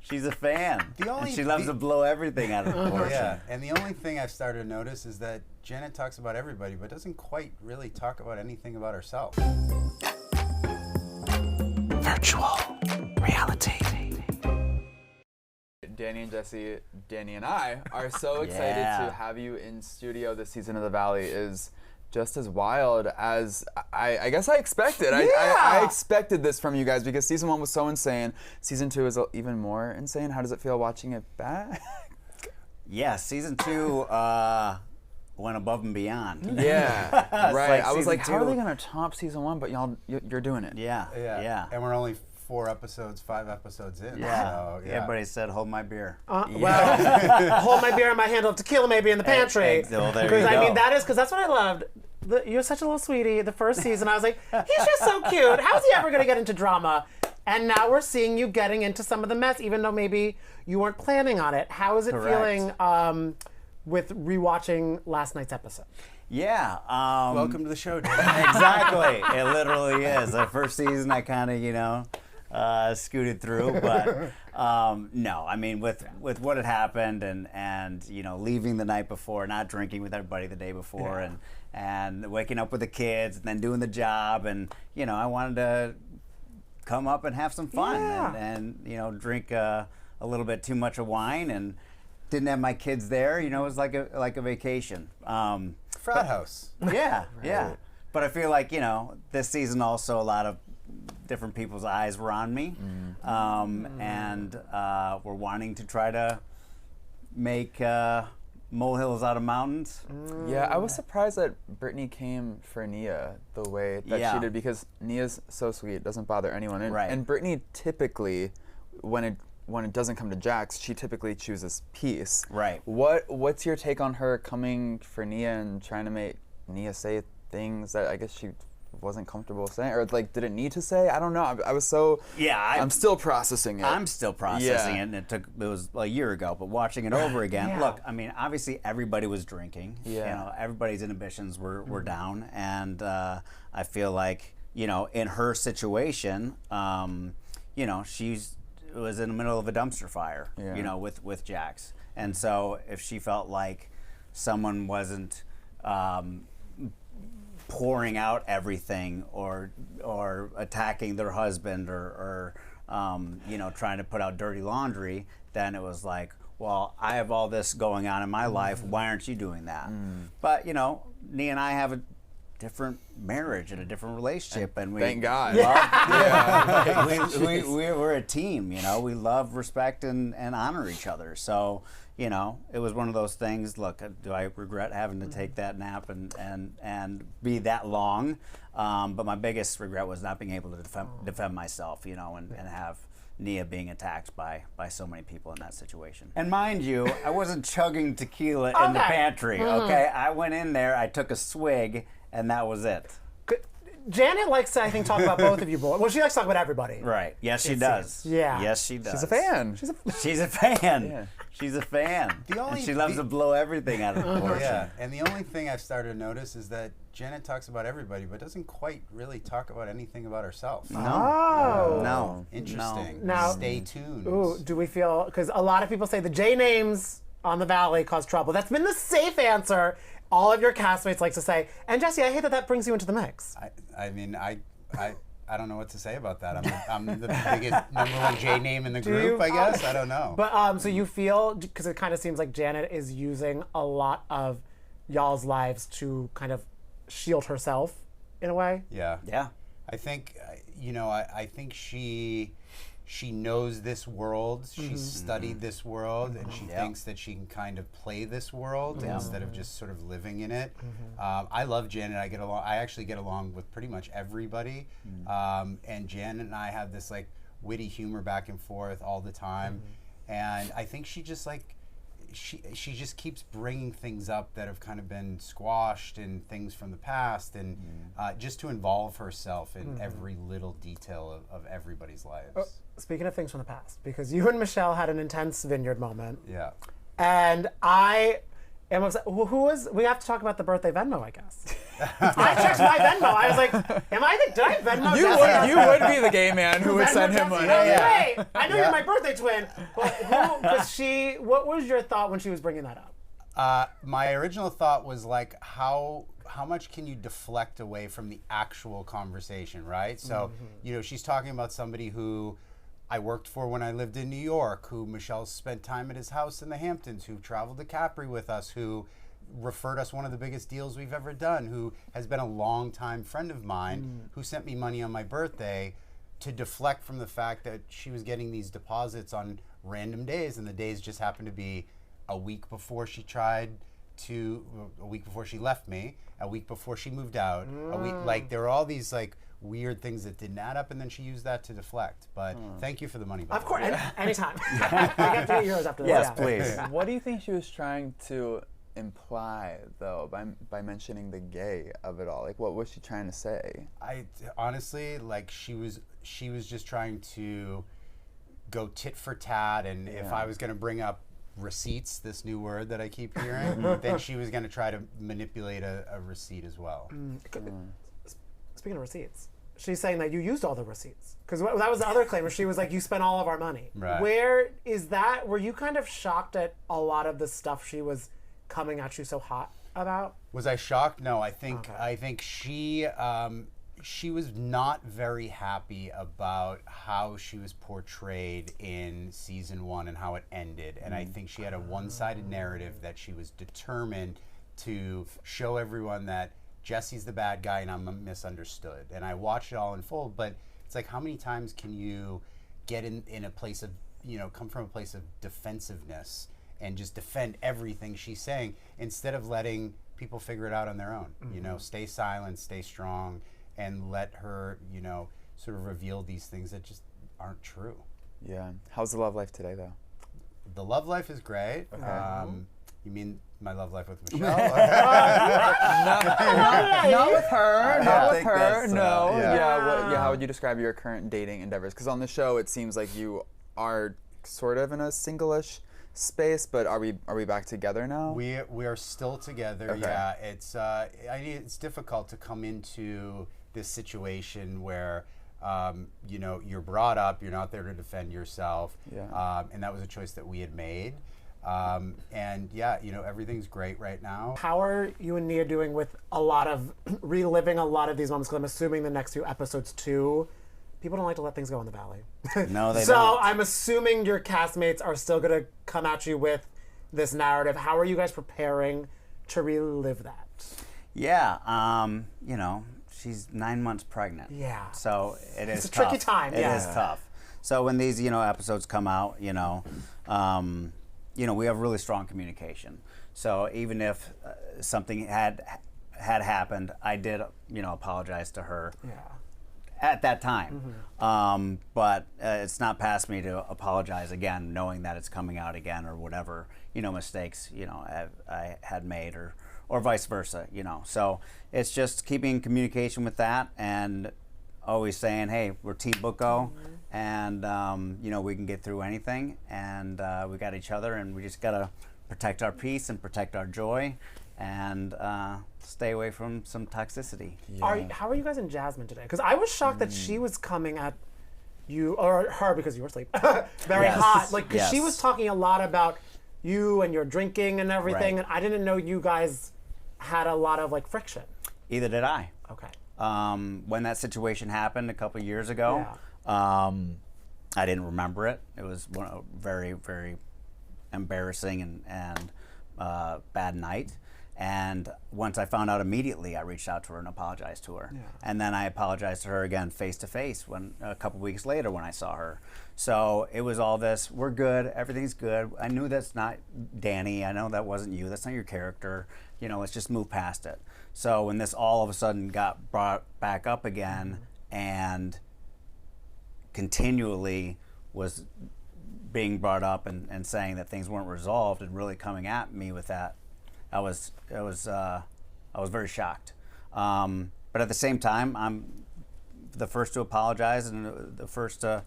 She's a fan. And she loves to blow everything out of proportion. Yeah, and the only thing I've started to notice is that Janet talks about everybody, but doesn't quite really talk about anything about herself. Virtual reality. Danny and Jesse, Danny and I are so excited to have you in studio this season of The Valley. Is just as wild as I guess I expected. I expected this from you guys because season 1 was so insane. Season 2 is even more insane. How does it feel watching it back? Yeah, season 2 went above and beyond. Yeah, right. I was like, how are two- they gonna top season 1? But you're doing it. Yeah. And we're only 5 episodes in. Yeah. So, Everybody said, hold my beer. Well, hold my beer and my handle of tequila maybe in the pantry. Well, there you Because I go. mean, because that's what I loved. You're such a little sweetie. The first season, I was like, he's just so cute. How's he ever going to get into drama? And now we're seeing you getting into some of the mess, even though maybe you weren't planning on it. How is it feeling with rewatching last night's episode? Yeah. welcome to the show, Janet. Exactly. It literally is. The first season, I kind of, scooted through, but no. I mean, with what had happened and leaving the night before, not drinking with everybody the day before, and waking up with the kids, and then doing the job, and I wanted to come up and have some fun, and drink a little bit too much of wine, and didn't have my kids there. It was like a vacation. Frat house. Yeah, yeah. But I feel like this season also a lot of different people's eyes were on me, and were wanting to try to make molehills out of mountains. Yeah, I was surprised that Brittany came for Nia the way that she did, because Nia's so sweet, doesn't bother anyone. And Brittany typically, when it doesn't come to Jax, she typically chooses peace. Right. What's your take on her coming for Nia and trying to make Nia say things that I guess she wasn't comfortable saying, or did it need to say? I don't know. I was so I'm still processing it. I'm still processing it, and it was a year ago, but watching it over again. Look, I mean, obviously everybody was drinking. Everybody's inhibitions were down, and I feel like in her situation, she was in the middle of a dumpster fire, with Jax, and so if she felt like someone wasn't pouring out everything or attacking their husband or trying to put out dirty laundry, then it was like, well, I have all this going on in my life, why aren't you doing that? But Nia and I have a different marriage and a different relationship, and we thank God. we're a team. We love, respect, and honor each other. So it was one of those things. Look, do I regret having to take that nap and be that long? But my biggest regret was not being able to defend myself. And have Nia being attacked by so many people in that situation. And mind you, I wasn't chugging tequila in the pantry. Okay, I went in there, I took a swig, and that was it. Janet likes to, I think, talk about both of you. Well, she likes to talk about everybody. Right. Yes, she does. Yeah. Yes, she does. She's a fan. She's a fan. Yeah. She's a fan. And she loves to blow everything out of proportion. Yeah. And the only thing I've started to notice is that Janet talks about everybody, but doesn't quite really talk about anything about herself. No. Interesting. No. Now, stay tuned. Ooh, do we feel, because a lot of people say the J names on the Valley cause trouble. That's been the safe answer. All of your castmates like to say, and Jesse, I hate that brings you into the mix. I mean, I don't know what to say about that. I'm the biggest #1 J name in the group, I guess. I don't know. But so you feel, because it kind of seems like Janet is using a lot of y'all's lives to kind of shield herself in a way. Yeah. Yeah. I think, I think she knows this world, she's studied this world, and she thinks that she can kind of play this world instead of just sort of living in it. I love Janet. I actually get along with pretty much everybody. And Janet and I have this witty humor back and forth all the time. And I think she just she just keeps bringing things up that have kind of been squashed and things from the past, and just to involve herself in every little detail of everybody's lives. Speaking of things from the past, because you and Michelle had an intense vineyard moment. Yeah. And Emma was like, well, who was? We have to talk about the birthday Venmo, I guess. I checked my Venmo. I was like, did I Venmo? You would be the gay man who would send him money. Hey, I know you're my birthday twin. But what was your thought when she was bringing that up? My original thought was like, how much can you deflect away from the actual conversation, right? So, she's talking about somebody who I worked for when I lived in New York, who Michelle spent time at his house in the Hamptons, who traveled to Capri with us, who referred us one of the biggest deals we've ever done, who has been a longtime friend of mine, who sent me money on my birthday, to deflect from the fact that she was getting these deposits on random days, and the days just happened to be a week before she left me, a week before she moved out, a week, like there were all these like weird things that didn't add up, and then she used that to deflect. But thank you for the money. Of course, anytime. We have to get yours after this. Yes, please. What do you think she was trying to imply, though, by mentioning the gay of it all? Like, what was she trying to say? I honestly, like, she was just trying to go tit for tat, and if I was going to bring up receipts, this new word that I keep hearing, then she was going to try to manipulate a receipt as well. Speaking of receipts, she's saying that you used all the receipts. Because that was the other claim, where she was like, you spent all of our money. Right. Where is that? Were you kind of shocked at a lot of the stuff she was coming at you so hot about? Was I shocked? No, I think she was not very happy about how she was portrayed in season 1 and how it ended. And I think she had a one-sided narrative that she was determined to show everyone that Jesse's the bad guy and I'm misunderstood. And I watched it all unfold, but it's like, how many times can you get in a place of, come from a place of defensiveness and just defend everything she's saying instead of letting people figure it out on their own? Stay silent, stay strong, and let her, sort of reveal these things that just aren't true. Yeah. How's the love life today, though? The love life is great. Okay. You mean my love life with Michelle? Not with her. Not with her. No. How would you describe your current dating endeavors? Because on the show, it seems like you are sort of in a single-ish space, but are we back together now? We are still together. Okay. Yeah. It's difficult to come into this situation where you're brought up, you're not there to defend yourself, and that was a choice that we had made. Everything's great right now. How are you and Nia doing with reliving a lot of these moments? Because I'm assuming the next few episodes too, people don't like to let things go in the Valley. No, they don't. So I'm assuming your castmates are still going to come at you with this narrative. How are you guys preparing to relive that? Yeah, she's 9 months pregnant. Yeah. So it's a tricky time. It is tough. So when these, episodes come out, we have really strong communication. So even if something had happened, I did, apologize to her. Yeah. At that time. But it's not past me to apologize again, knowing that it's coming out again or whatever, mistakes, I had made or vice versa, So it's just keeping communication with that and always saying, hey, we're Team Booko and, we can get through anything and we got each other and we just got to protect our peace and protect our joy and stay away from some toxicity. Yeah. How are you guys and Jasmine today? Because I was shocked that she was coming at you, or her because you were asleep, very hot. Because she was talking a lot about you and your drinking and everything, and I didn't know you guys had a lot of friction. Either did I. Okay. When that situation happened a couple of years ago, I didn't remember it. It was very, very embarrassing and bad night. And once I found out immediately, I reached out to her and apologized to her. Yeah. And then I apologized to her again face to face a couple weeks later when I saw her. So it was all this, we're good, everything's good. I knew that's not Danny, I know that wasn't you, that's not your character. Let's just move past it. So when this all of a sudden got brought back up again and continually was being brought up and saying that things weren't resolved and really coming at me with that, I was very shocked. But at the same time, I'm the first to apologize and the first to,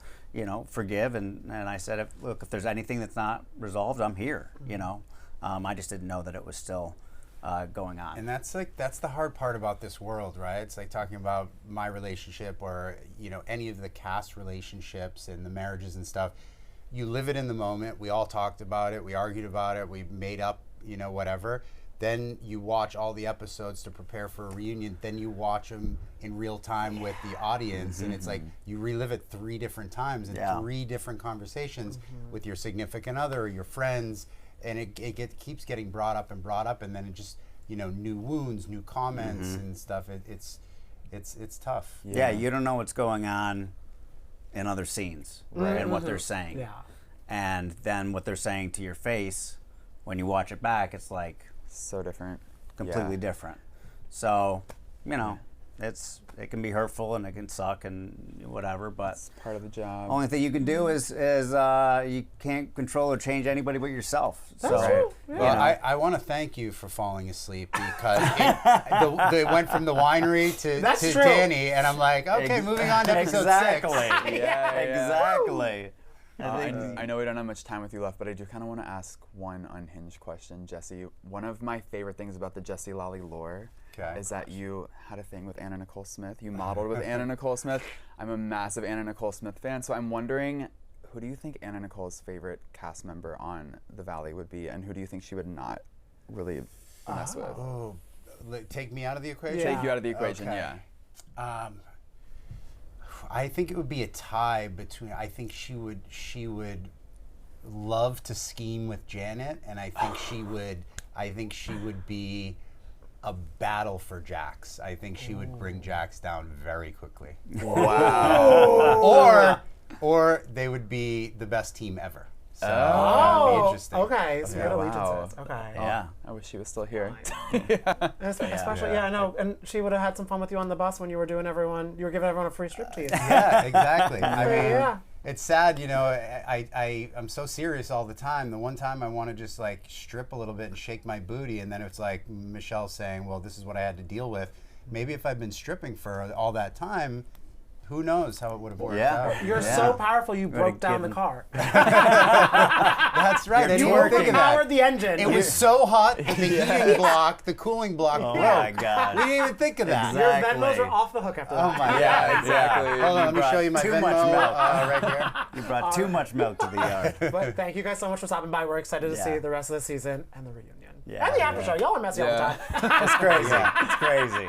forgive. And I said, if there's anything that's not resolved, I'm here. I just didn't know that it was still going on. And that's the hard part about this world, right? It's like talking about my relationship or, you know, any of the cast relationships and the marriages and stuff. You live it in the moment. We all talked about it. We argued about it. We made up, you know, whatever. Then you watch all the episodes to prepare for a reunion. Then you watch them in real time with the audience. And it's like you relive it 3 different times in 3 different conversations with your significant other or your friends. And it keeps getting brought up. And then it just, you know, new wounds, new comments and stuff. It's tough. Yeah, you don't know what's going on in other scenes and what they're saying. Yeah. And then what they're saying to your face, when you watch it back, it's like So different. completely different. So, you know, it can be hurtful and it can suck and whatever, but It's part of the job. only thing you can do is you can't control or change anybody but yourself. That's so, true. you Well, know. I want to thank you for falling asleep because it went from the winery to That's true. Danny, and I'm like, okay, moving on to episode 6. Exactly. I know we don't have much time with you left, but I do kind of want to ask one unhinged question, Jesse. One of my favorite things about the Jesse Lally lore is that you had a thing with Anna Nicole Smith. You modeled with Anna Nicole Smith. I'm a massive Anna Nicole Smith fan, so I'm wondering, who do you think Anna Nicole's favorite cast member on The Valley would be, and who do you think she would not really mess with? Oh, take me out of the equation? Take you out of the equation, Okay. yeah. I think it would be a tie between. I think she would love to scheme with Janet, and I think she would be a battle for Jax. I think she would bring Jax down very quickly. Wow. Or they would be the best team ever. So that'd be interesting. Okay. So Yeah, good allegiances. wow. Okay. Yeah. I wish she was still here. Especially, I know. And she would have had some fun with you on the bus when you were giving everyone a free striptease. Yeah, exactly. I mean, Yeah. it's sad, you know. I'm so serious all the time. The one time I want to just like strip a little bit and shake my booty, and then it's like Michelle saying, "Well, this is what I had to deal with." Maybe if I'd been stripping for all that time, who knows how it would have worked out. You're so powerful, you broke down the given- car. That's right. I didn't You even think of that. overpowered the engine. It was so hot that the heating block, the cooling block Oh broke. my God. We didn't even think of that. Your Exactly. Venmos are off the hook after Oh that. my God. Yeah, exactly. Hold on, let me brought show you my too Venmo much milk. right here. You brought too much milk to the yard. But thank you guys so much for stopping by. We're excited to Yeah. see the rest of the season and the reunion. Yeah, and the after yeah. show. Y'all are messy all the Yeah. time. It's crazy. It's crazy.